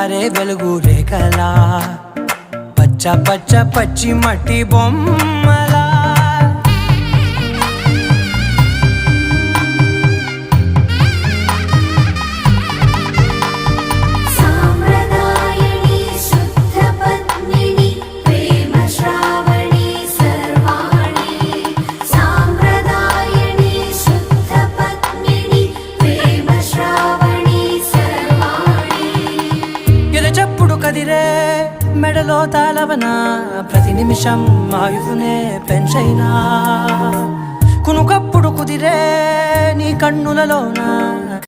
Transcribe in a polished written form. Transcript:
జారే వెలుగు రేఖలా పచ్చ పచ్చ పచ్చి మట్టి బొమ్మలా కదిరే మెడలో తాళవన ప్రతి నిమిషం ఆయుధునే పెంచైనా కునుకప్పుడు కుదిరే నీ కన్నులలోన